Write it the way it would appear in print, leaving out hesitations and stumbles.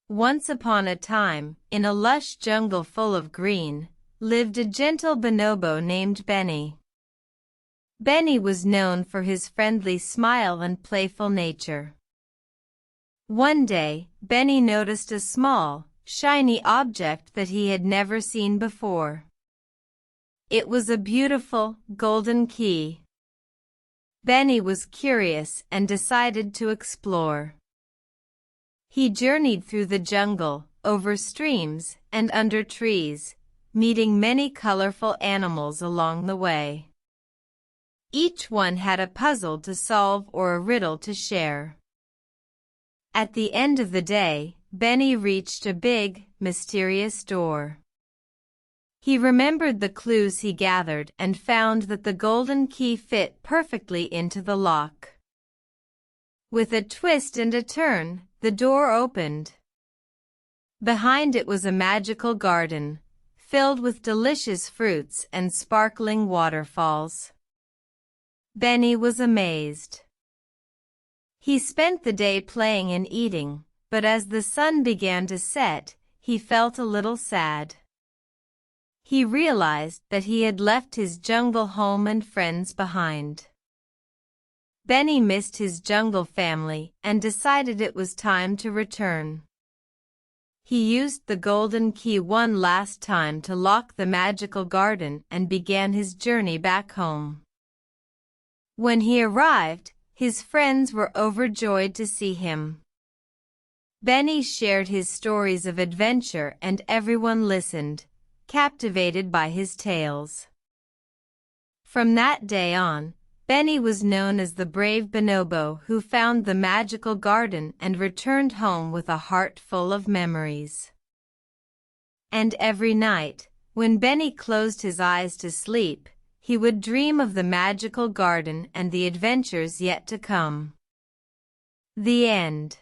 Once upon a time, in a lush jungle full of green, lived a gentle bonobo named Benny. Benny was known for his friendly smile and playful nature. One day, Benny noticed a small, shiny object that he had never seen before. It was a beautiful, golden key. Benny was curious and decided to explore. He journeyed through the jungle, over streams, and under trees, meeting many colorful animals along the way. Each one had a puzzle to solve or a riddle to share. At the end of the day, Benny reached a big, mysterious door. He remembered the clues he gathered and found that the golden key fit perfectly into the lock. With a twist and a turn, the door opened. Behind it was a magical garden, filled with delicious fruits and sparkling waterfalls. Benny was amazed. He spent the day playing and eating, but as the sun began to set, he felt a little sad. He realized that he had left his jungle home and friends behind. Benny missed his jungle family and decided it was time to return. He used the golden key one last time to lock the magical garden and began his journey back home. When he arrived, his friends were overjoyed to see him. Benny shared his stories of adventure and everyone listened, captivated by his tales. From that day on, Benny was known as the brave bonobo who found the magical garden and returned home with a heart full of memories. And every night, when Benny closed his eyes to sleep, he would dream of the magical garden and the adventures yet to come. The end.